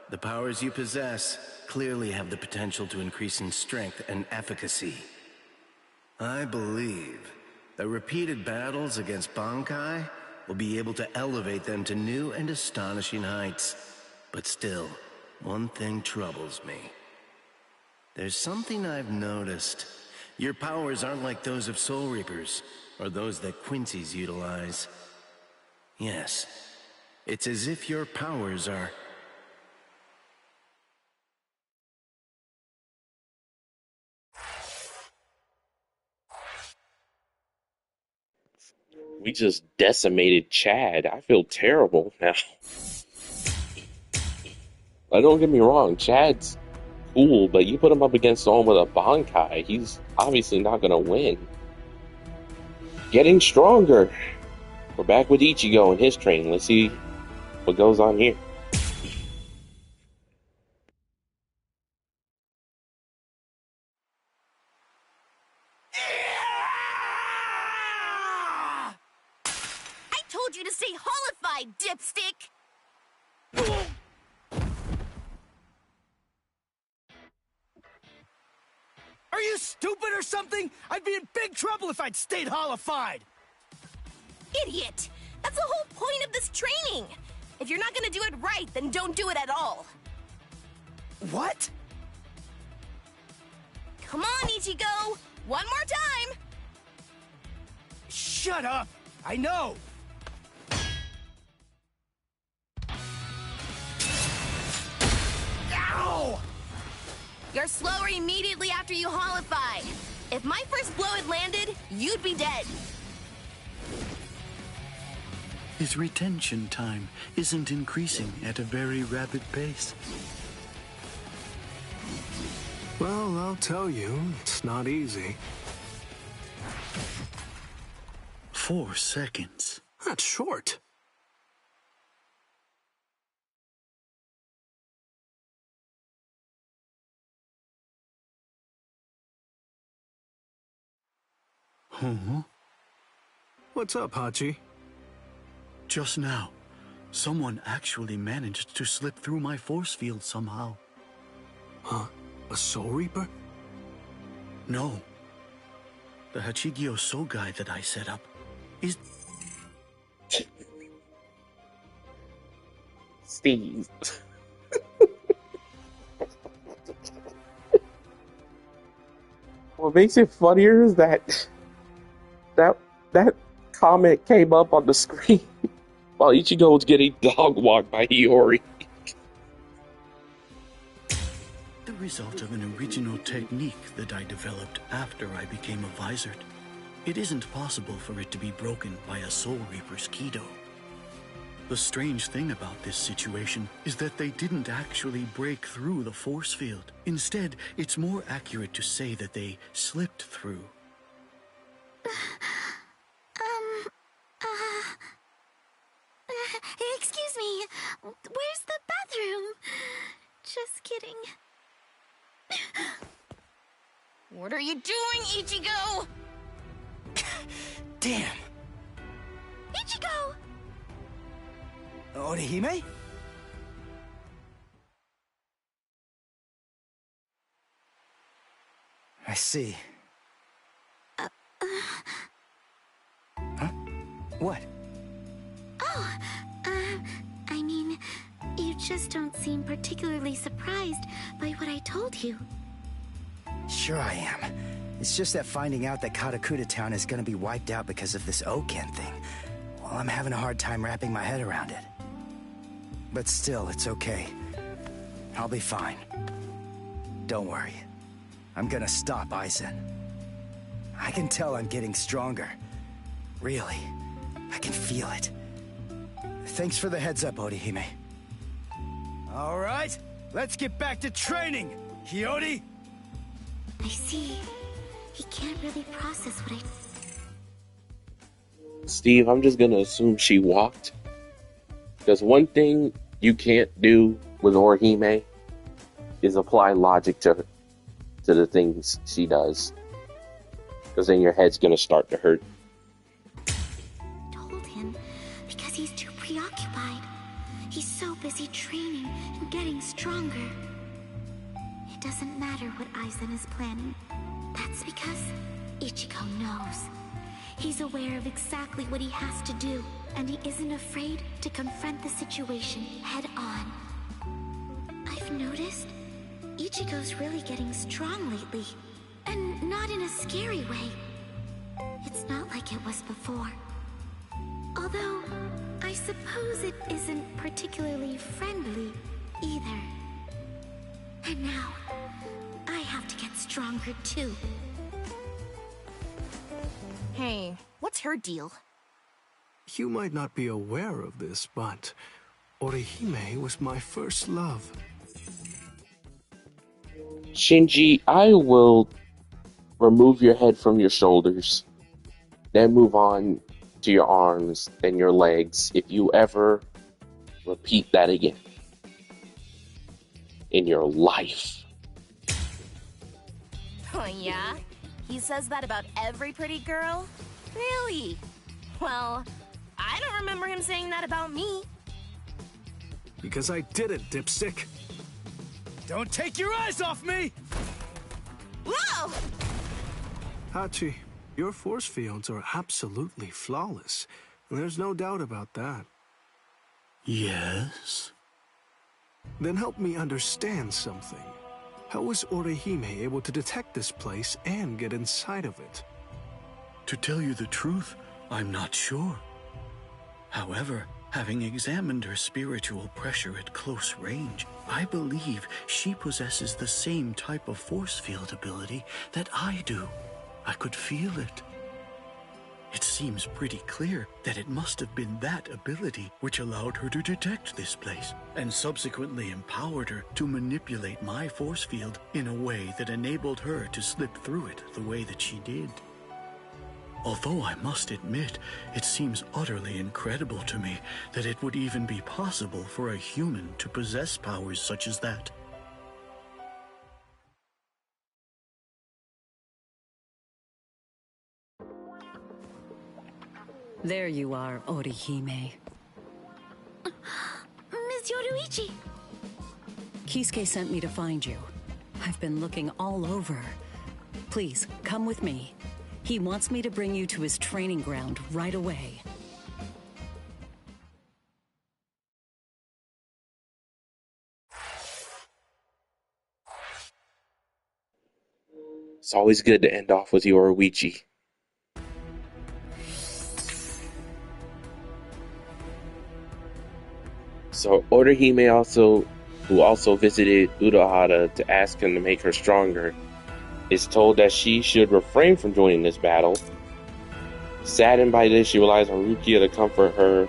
the powers you possess clearly have the potential to increase in strength and efficacy. I believe that repeated battles against Bankai will be able to elevate them to new and astonishing heights. But still, one thing troubles me. There's something I've noticed. Your powers aren't like those of Soul Reapers, or those that Quincy's utilize. Yes, it's as if your powers are... We just decimated Chad. I feel terrible now. Don't get me wrong, Chad's cool, but you put him up against someone with a Bankai, he's obviously not gonna win. Getting stronger. We're back with Ichigo and his training. Let's see what goes on here. I told you to stay holified, dipstick! Are you stupid or something? I'd be in big trouble if I'd stayed holified! Idiot! That's the whole point of this training! If you're not gonna do it right, then don't do it at all! What? Come on, Ichigo! One more time! Shut up! I know! Ow! You're slower immediately after you holified. If my first blow had landed, you'd be dead. His retention time isn't increasing at a very rapid pace. Well, I'll tell you, it's not easy. 4 seconds. That's short. Huh? What's up, Hachi? Just now, someone actually managed to slip through my force field somehow. Huh? A Soul Reaper? No. The Hachigyo Soul guy that I set up is... Steve. What makes it funnier is that comment came up on the screen while Ichigo was getting dog walked by Hiyori. the result of an original technique that I developed after I became a Visored. it isn't possible for it to be broken by a Soul Reaper's Kido. The strange thing about this situation is that they didn't actually break through the force field. Instead, it's more accurate to say that they slipped through. Excuse me, where's the bathroom? Just kidding. What are you doing, Ichigo? Damn. Ichigo! Orihime? I see. Huh? What? Oh, I mean, you just don't seem particularly surprised by what I told you. Sure I am. It's just that finding out that Katakura Town is gonna be wiped out because of this Oken thing, well, I'm having a hard time wrapping my head around it. But still, it's okay. I'll be fine. Don't worry. I'm gonna stop Aizen. I can tell I'm getting stronger. Really. I can feel it. Thanks for the heads up, Orihime. All right, let's get back to training, Hiyori! I see. He can't really process what I... Steve, I'm just gonna assume she walked. Because one thing you can't do with Orihime is apply logic to the things she does. Because then your head's gonna start to hurt. Told him because he's too preoccupied. He's so busy training and getting stronger. It doesn't matter what Aizen is planning. That's because Ichigo knows. He's aware of exactly what he has to do, and he isn't afraid to confront the situation head on. I've noticed Ichigo's really getting strong lately, and not in a scary way. It's not like it was before. Although, I suppose it isn't particularly friendly either. And now, I have to get stronger too. Hey, what's her deal? You might not be aware of this, but Orihime was my first love. Shinji, I will remove your head from your shoulders, then move on to your arms and your legs if you ever repeat that again in your life. Oh yeah? He says that about every pretty girl? Really? Well, I don't remember him saying that about me. Because I did it, dipstick. Don't take your eyes off me! Whoa! Hachi, your force fields are absolutely flawless. There's no doubt about that. Yes? Then help me understand something. How was Orihime able to detect this place and get inside of it? To tell you the truth, I'm not sure. However, having examined her spiritual pressure at close range, I believe she possesses the same type of force field ability that I do. I could feel it. It seems pretty clear that it must have been that ability which allowed her to detect this place, and subsequently empowered her to manipulate my force field in a way that enabled her to slip through it the way that she did. Although I must admit, it seems utterly incredible to me that it would even be possible for a human to possess powers such as that. There you are, Orihime. Miss Yoruichi! Kisuke sent me to find you. I've been looking all over. Please, come with me. He wants me to bring you to his training ground right away. It's always good to end off with Yoruichi. So Orihime who also visited Urahara to ask him to make her stronger, is told that she should refrain from joining this battle Saddened by this, she relies on Rukia to comfort her.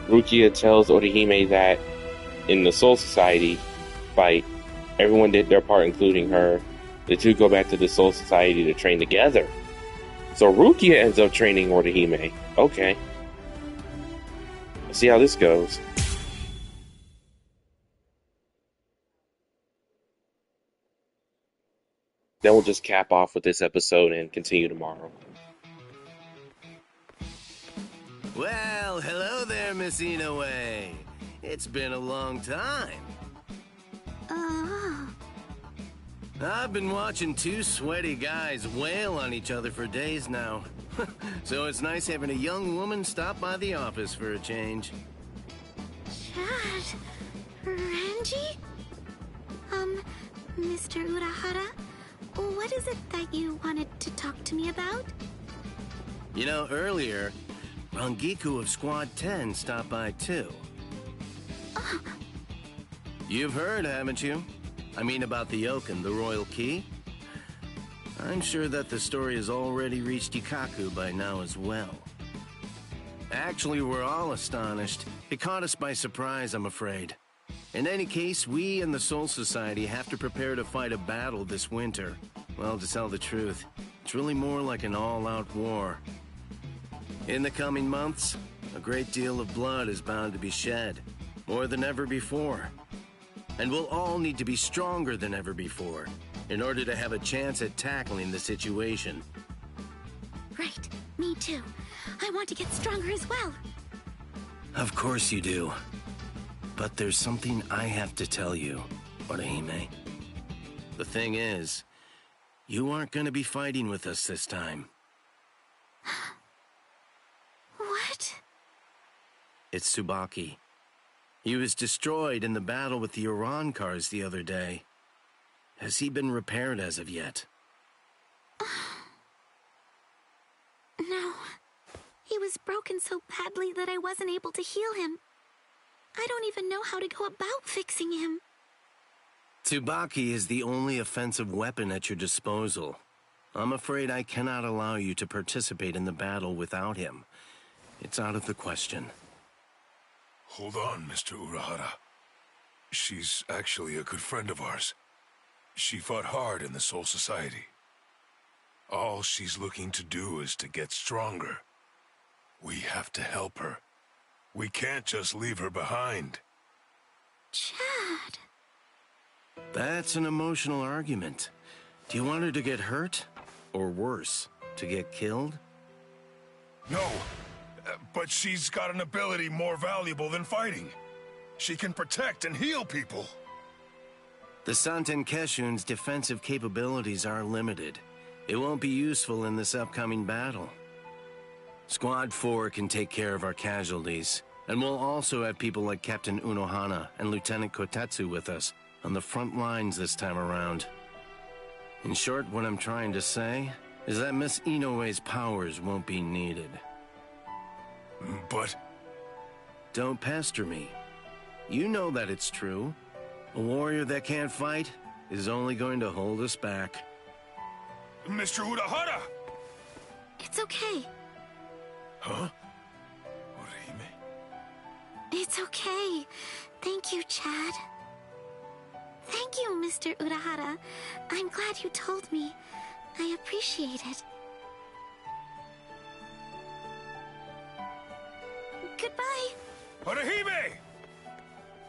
Rukia tells Orihime that in the Soul Society fight, everyone did their part, including her. The two go back to the Soul Society to train together. So Rukia ends up training Orihime. Okay. Let's see how this goes. Then we'll just cap off with this episode and continue tomorrow. Well, hello there, Miss Inoue. It's been a long time. I've been watching two sweaty guys wail on each other for days now. So it's nice having a young woman stop by the office for a change. Chad... Renji? Mr. Urahara? What is it that you wanted to talk to me about? You know, earlier, Rangiku of Squad 10 stopped by too. You've heard, haven't you? I mean about the Yoken, the Royal Key? I'm sure that the story has already reached Ikaku by now as well. Actually, we're all astonished. It caught us by surprise, I'm afraid. In any case, we and the Soul Society have to prepare to fight a battle this winter. Well, to tell the truth, it's really more like an all-out war. In the coming months, a great deal of blood is bound to be shed, more than ever before. And we'll all need to be stronger than ever before, in order to have a chance at tackling the situation. Right, me too. I want to get stronger as well. Of course you do. But there's something I have to tell you, Orihime. The thing is, you aren't going to be fighting with us this time. What? It's Tsubaki. He was destroyed in the battle with the Iran cars the other day. Has he been repaired as of yet? No. He was broken so badly that I wasn't able to heal him. I don't even know how to go about fixing him. Tsubaki is the only offensive weapon at your disposal. I'm afraid I cannot allow you to participate in the battle without him. It's out of the question. Hold on, Mr. Urahara. She's actually a good friend of ours. She fought hard in the Soul Society. All she's looking to do is to get stronger. We have to help her. We can't just leave her behind. Chad. That's an emotional argument. Do you want her to get hurt? Or worse, to get killed? No, but she's got an ability more valuable than fighting. She can protect and heal people. The Santen Keshun's defensive capabilities are limited. It won't be useful in this upcoming battle. Squad 4 can take care of our casualties, and we'll also have people like Captain Unohana and Lieutenant Kotetsu with us on the front lines this time around. In short, what I'm trying to say is that Miss Inoue's powers won't be needed. But... Don't pester me. You know that it's true. A warrior that can't fight is only going to hold us back. Mr. Urahara! It's okay. Huh? It's okay. Thank you, Chad. Thank you, Mr. Urahara. I'm glad you told me. I appreciate it. Goodbye. Orihime!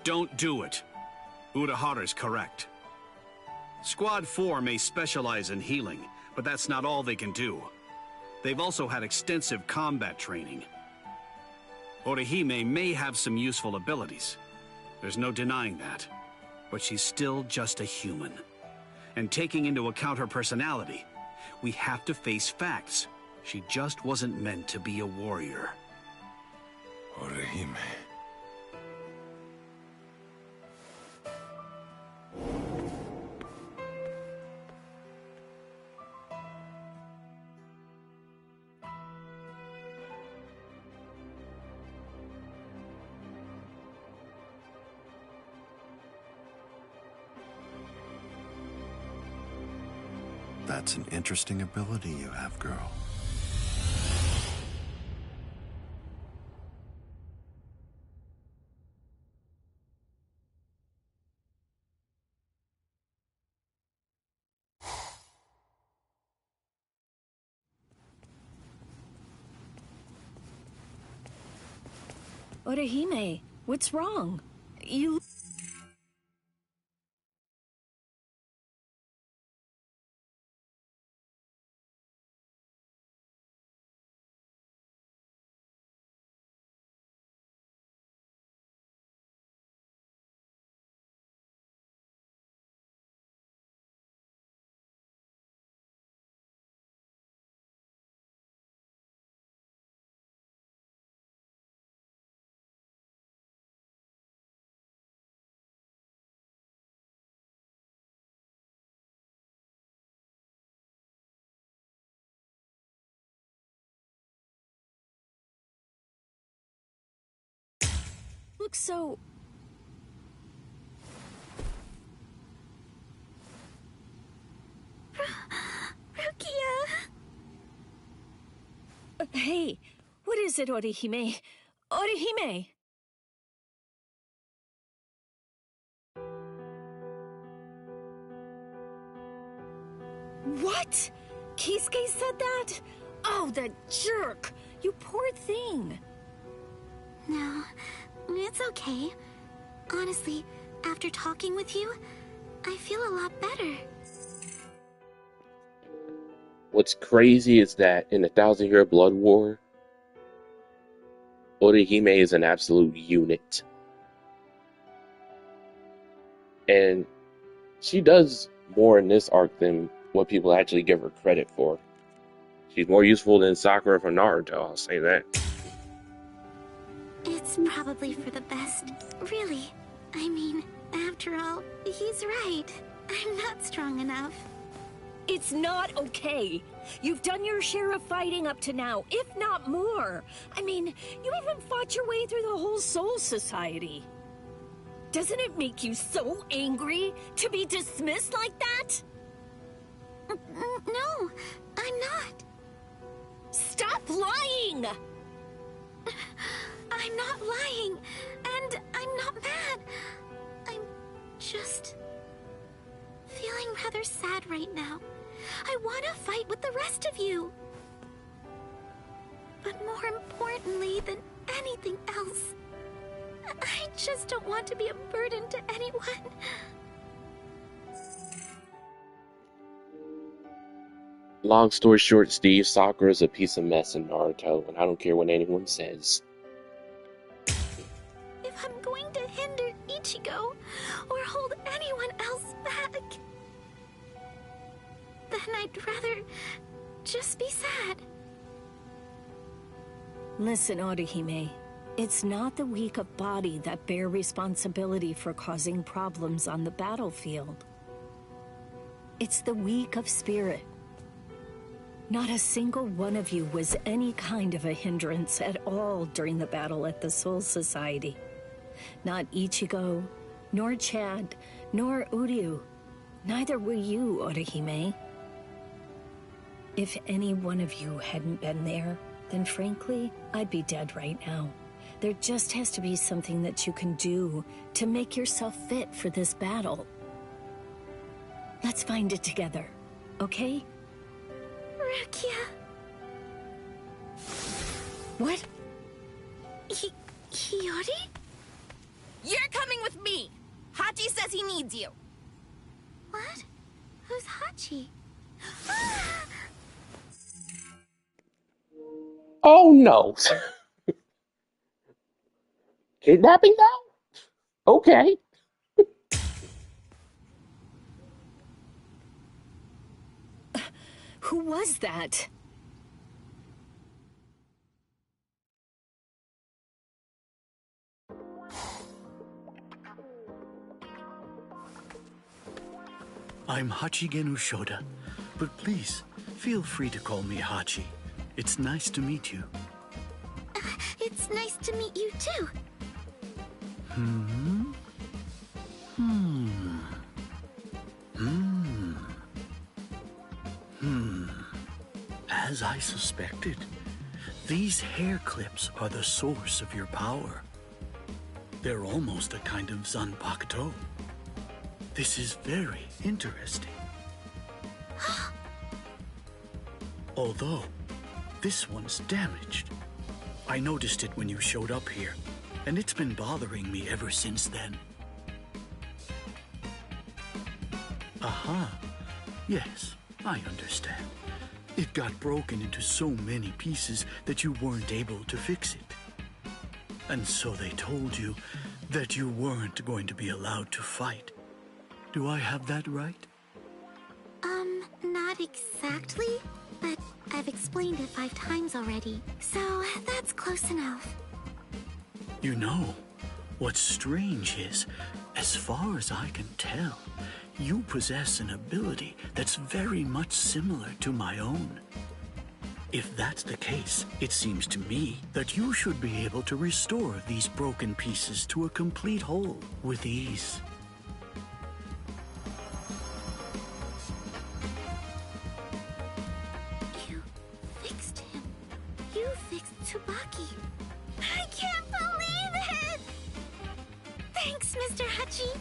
Don't do it. Urahara's correct. Squad 4 may specialize in healing, but that's not all they can do. They've also had extensive combat training. Orihime may have some useful abilities. There's no denying that. But she's still just a human. And taking into account her personality, we have to face facts. She just wasn't meant to be a warrior. Orihime... That's an interesting ability you have, girl. Orihime, what's wrong? You... look so... Rukia! Hey, what is it, Orihime? Orihime! What? Kisuke said that? Oh, that jerk! You poor thing! No, it's okay. Honestly, after talking with you, I feel a lot better. What's crazy is that in the 1,000-Year Blood War, Orihime is an absolute unit. And she does more in this arc than what people actually give her credit for. She's more useful than Sakura from Naruto, I'll say that. It's probably for the best, really. I mean, after all, he's right. I'm not strong enough. It's not okay. You've done your share of fighting up to now, if not more. I mean, you even fought your way through the whole Soul Society. Doesn't it make you so angry to be dismissed like that? No, I'm not. Stop lying! I'm not lying, and I'm not mad. I'm just feeling rather sad right now. I want to fight with the rest of you. But more importantly than anything else, I just don't want to be a burden to anyone. Long story short, Steve, Sakura's a piece of mess in Naruto, and I don't care what anyone says. If I'm going to hinder Ichigo or hold anyone else back, then I'd rather just be sad. Listen, Orihime. It's not the weak of body that bear responsibility for causing problems on the battlefield. It's the weak of spirit. Not a single one of you was any kind of a hindrance at all during the battle at the Soul Society. Not Ichigo, nor Chad, nor Uryu. Neither were you, Orihime. If any one of you hadn't been there, then frankly, I'd be dead right now. There just has to be something that you can do to make yourself fit for this battle. Let's find it together, okay? Rukia. What? Hiyori? You're coming with me! Hachi says he needs you. What? Who's Hachi? Oh no! Kidnapping now? Okay. Who was that? I'm Hachigen Ushoda, but please, feel free to call me Hachi. It's nice to meet you. It's nice to meet you too. As I suspected, these hair clips are the source of your power. They're almost a kind of zanpakuto. This is very interesting. Although, this one's damaged. I noticed it when you showed up here. and it's been bothering me ever since then. Aha. Yes, I understand. It got broken into so many pieces that you weren't able to fix it. And so they told you that you weren't going to be allowed to fight. Do I have that right? Not exactly, but I've explained it 5 times already, so that's close enough. You know, what's strange is, as far as I can tell, you possess an ability that's very much similar to my own. If that's the case, it seems to me that you should be able to restore these broken pieces to a complete whole with ease. You fixed him. You fixed Tsubaki. I can't believe it! Thanks, Mr. Hachi.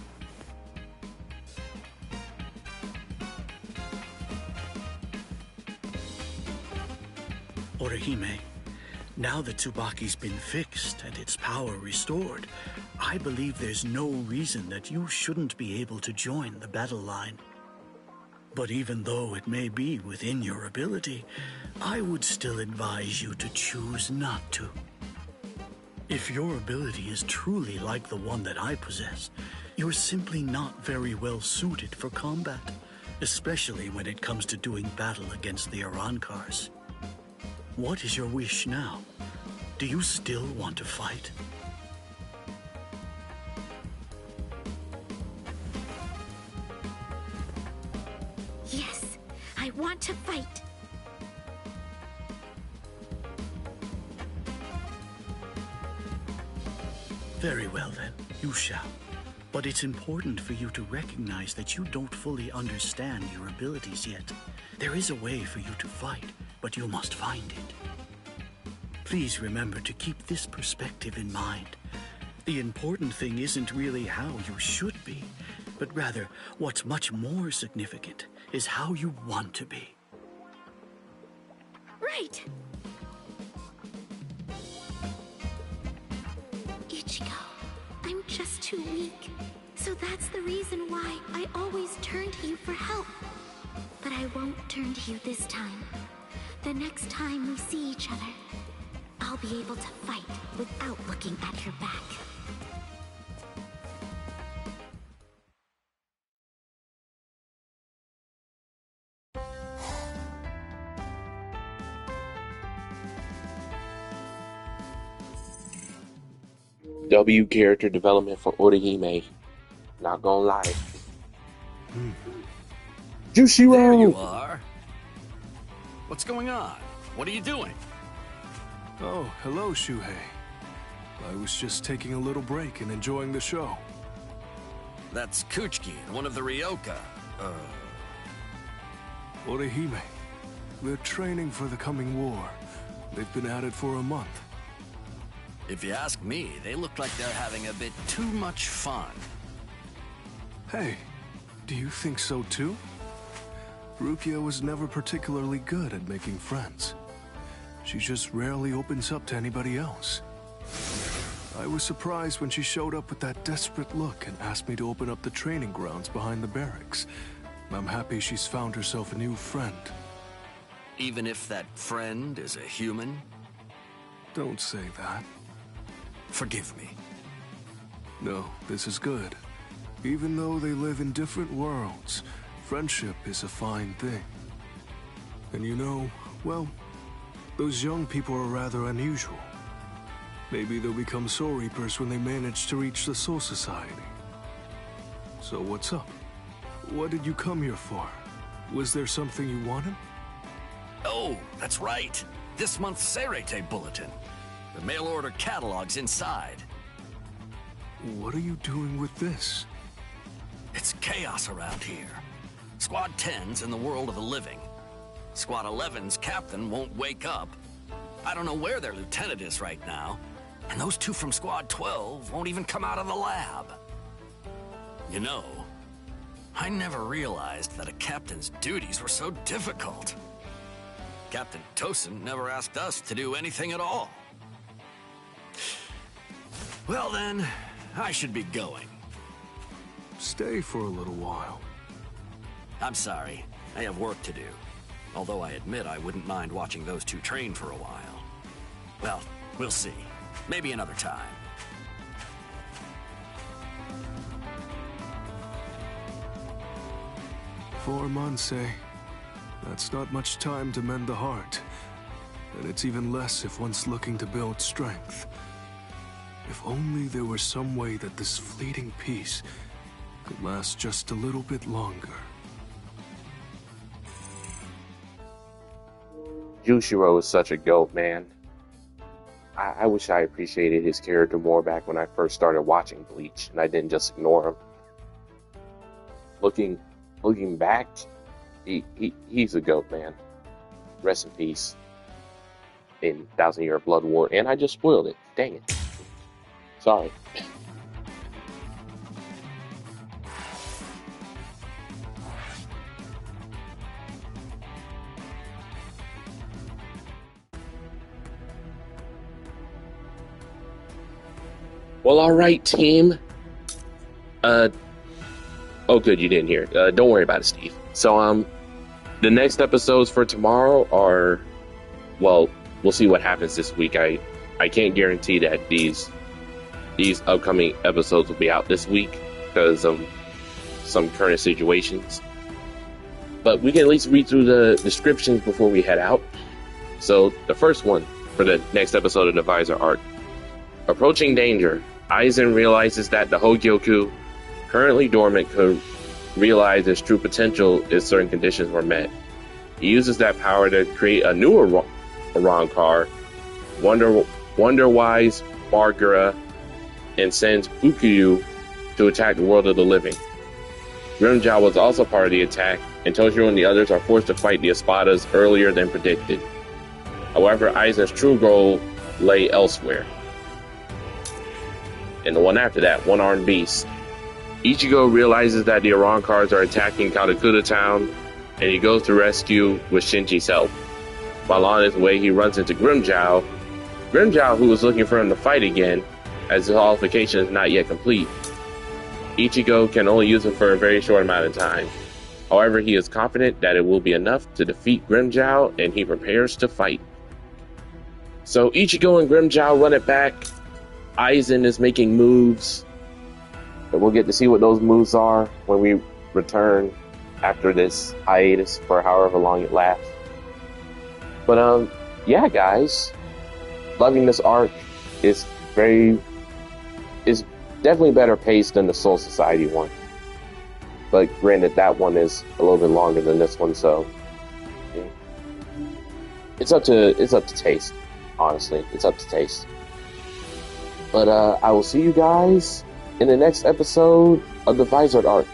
Orihime, now that Tsubaki's been fixed and its power restored, I believe there's no reason that you shouldn't be able to join the battle line. But even though it may be within your ability, I would still advise you to choose not to. If your ability is truly like the one that I possess, you're simply not very well suited for combat, especially when it comes to doing battle against the Arankars. What is your wish now? Do you still want to fight? Yes, I want to fight. Very well then, you shall. But it's important for you to recognize that you don't fully understand your abilities yet. There is a way for you to fight, but you must find it. Please remember to keep this perspective in mind. The important thing isn't really how you should be, but rather what's much more significant is how you want to be. Right. Ichigo, I'm just too weak. So that's the reason why I always turn to you for help. But I won't turn to you this time. The next time we see each other, I'll be able to fight without looking at your back. W character development for Orihime. Not gonna lie. Jushiro! There you are. What's going on? What are you doing? Oh, hello, Shuhei. I was just taking a little break and enjoying the show. That's Kuchiki and one of the Ryoka. Orihime. They're training for the coming war. They've been at it for a month. If you ask me, they look like they're having a bit too much fun. Hey, do you think so too? Rukia was never particularly good at making friends. She just rarely opens up to anybody else. I was surprised when she showed up with that desperate look and asked me to open up the training grounds behind the barracks. I'm happy she's found herself a new friend. Even if that friend is a human? Don't say that. Forgive me. No, this is good. Even though they live in different worlds, friendship is a fine thing. And you know, well, those young people are rather unusual. Maybe they'll become Soul Reapers when they manage to reach the Soul Society. So what's up? What did you come here for? Was there something you wanted? Oh, that's right. This month's Seirete Bulletin. The mail-order catalog's inside. What are you doing with this? It's chaos around here. Squad 10's in the world of the living. Squad 11's captain won't wake up. I don't know where their lieutenant is right now. And those two from Squad 12 won't even come out of the lab. You know, I never realized that a captain's duties were so difficult. Captain Tosin never asked us to do anything at all. Well then, I should be going. Stay for a little while. I'm sorry. I have work to do. Although I admit I wouldn't mind watching those two train for a while. Well, we'll see. Maybe another time. 4 months, eh? That's not much time to mend the heart. And it's even less if one's looking to build strength. If only there were some way that this fleeting peace could last just a little bit longer. Yushiro is such a goat, man. I wish I appreciated his character more back when I first started watching Bleach, and I didn't just ignore him. Looking back, he's a goat, man. Rest in peace. In 1,000 Year Blood War, and I just spoiled it. Dang it. Sorry. Well, alright, team. Oh, good, you didn't hear it. Don't worry about it, Steve. So, the next episodes for tomorrow are, well, we'll see what happens this week. I can't guarantee that these upcoming episodes will be out this week because of some current situations. But we can at least read through the descriptions before we head out. So, the first one for the next episode of the Visor arc. Approaching danger, Aizen realizes that the Hogyoku, currently dormant, could realize its true potential if certain conditions were met. He uses that power to create a new Arrancar, Wonder-Wise Bargura, and sends Ukyu to attack the world of the living. Grimmjow was also part of the attack, and Toshiro and the others are forced to fight the Espadas earlier than predicted. However, Aizen's true goal lay elsewhere. And the one after that, One-Armed Beast. Ichigo realizes that the Arrancars are attacking Katakura Town, and he goes to rescue with Shinji's help. While on his way, he runs into Grimmjow, who is looking for him to fight again, as his qualification is not yet complete. Ichigo can only use it for a very short amount of time. However, he is confident that it will be enough to defeat Grimmjow, and he prepares to fight. So Ichigo and Grimmjow run it back. Aizen is making moves, and we'll get to see what those moves are when we return after this hiatus for however long it lasts. But yeah, guys, loving this arc. Is definitely better paced than the Soul Society one, but granted that one is a little bit longer than this one, so yeah. it's up to taste. Honestly, it's up to taste. But I will see you guys in the next episode of the Visored arc.